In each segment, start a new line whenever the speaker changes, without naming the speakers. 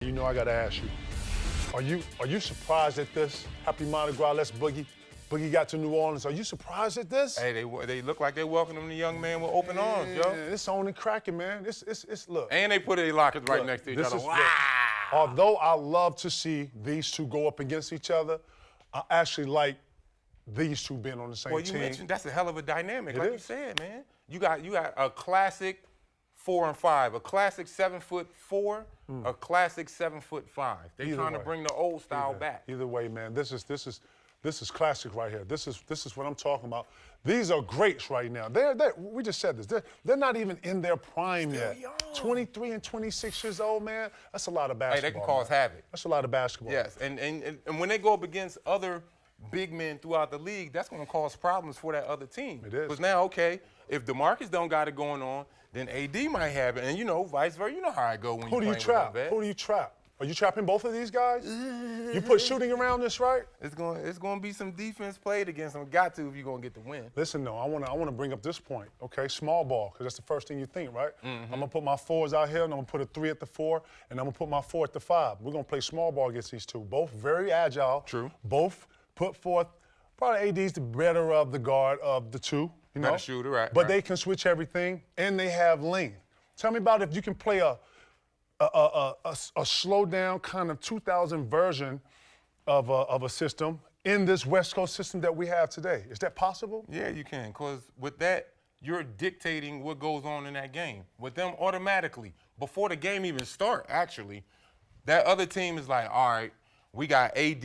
you know I got to ask you. Are you surprised at this? Happy Mardi Gras, let's boogie. Boogie got to New Orleans. Are you surprised at this?
Hey, they look like they welcoming the young man with open arms, yo.
It's on and cracking, man. It's look.
And they put their lockers right next to each other. Wow.
Although I love to see these two go up against each other, I actually like these two being on the same team.
Well, you mentioned that's a hell of a dynamic,
It
like
is.
you said, man. You got a classic 4 and 5, a classic 7'4", a classic 7'5". They're trying to bring the old style back.
Either way, man, this is classic right here. This is what I'm talking about. These are greats right now. We just said this. They're not even in their prime yet.
young.
23 and 26 years old, man. That's a lot of basketball.
Hey, they can cause havoc.
That's a lot of basketball.
Yes, and when they go up against other big men throughout the league, that's going to cause problems for that other team.
It is.
Because now, okay, if DeMarcus don't got it going on, then AD might have it, and you know, vice versa. You know how it go when
Who do you trap? Who do you trap? Are you trapping both of these guys? You put shooting around this, right?
It's going to be some defense played against them. Got to if you're going to get the win.
Listen, though, I want to bring up this point, okay? Small ball, because that's the first thing you think, right? I'm going to put my 4s out here, and I'm going to put a 3 at the 4, and I'm going to put my 4 at the 5. We're going to play small ball against these two. Both very agile.
True.
Both put forth, probably AD's the better of the guard of the two, you know?
Better shooter, right.
But they can switch everything, and they have length. Tell me about if you can play a slow down kind of 2000 version of a system in this West Coast system that we have today. Is that possible?
Yeah, you can, because with that, you're dictating what goes on in that game. With them, automatically, before the game even start, actually, that other team is like, all right, we got AD,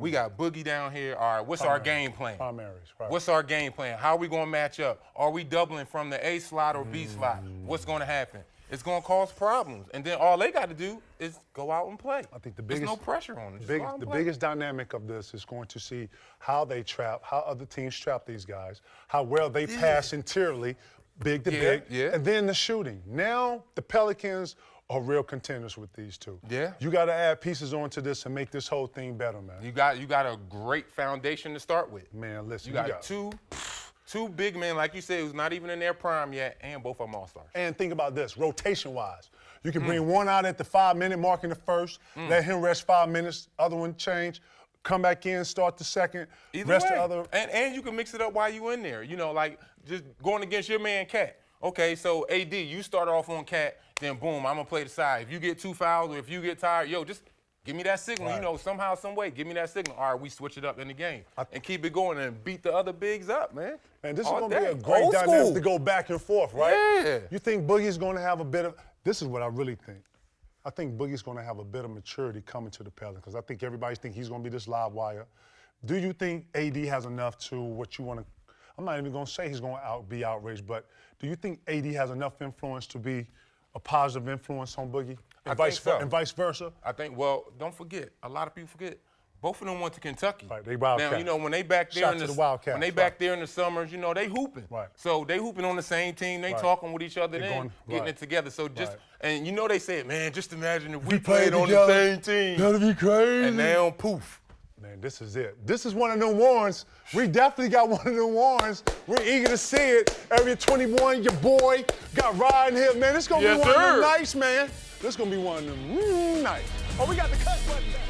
we got Boogie down here. All right, what's our game plan?
Primaries, right.
What's our game plan? How are we going to match up? Are we doubling from the A slot or B slot? What's going to happen? It's going to cause problems. And then all they got to do is go out and play.
I think
there's no pressure on them.
The biggest dynamic of this is going to see how they trap, how other teams trap these guys, how well they pass interiorly, big to big, and then the shooting. Now the Pelicans are real contenders with these two.
Yeah.
You got to add pieces onto this and make this whole thing better, man.
You got a great foundation to start with.
Man, listen.
You got two big men, like you said, who's not even in their prime yet, and both of them all-stars.
And think about this, rotation-wise. You can bring one out at the 5-minute mark in the first, let him rest 5 minutes, other one change, come back in, start the second, rest the other.
And you can mix it up while you in there. You know, like just going against your man, Cat. Okay, so AD, you start off on Cat, then boom, I'm going to play the side. If you get 2 fouls or if you get tired, yo, just give me that signal, you know, somehow, some way, give me that signal. All right, we switch it up in the game and keep it going and beat the other bigs up, man.
Man, this is going to be a great dynamic to go back and forth, right?
Yeah.
You think Boogie's going to have a bit of – this is what I really think. I think Boogie's going to have a bit of maturity coming to the Pelicans because I think everybody thinks he's going to be this live wire. Do you think AD has enough to what you want to – I'm not even going to say he's going to be outraged, but do you think AD has enough influence to be a positive influence on Boogie? And vice versa?
I think, well, don't forget, a lot of people forget, both of them went to Kentucky.
Right, they Wildcats.
Now, you know, when they back there in the summers, you know, they hooping.
Right.
So they hooping on the same team, they talking with each other, getting it together. So and you know they said, man, just imagine if we played on the same team.
That'd be crazy.
And now, poof.
Man, this is it. This is one of them ones. We definitely got one of them ones. We're eager to see it. Area 21, your boy, got riding here. Man, this going to be one of them nights, man. This going to be one of them nights. Oh, we got the cut button back.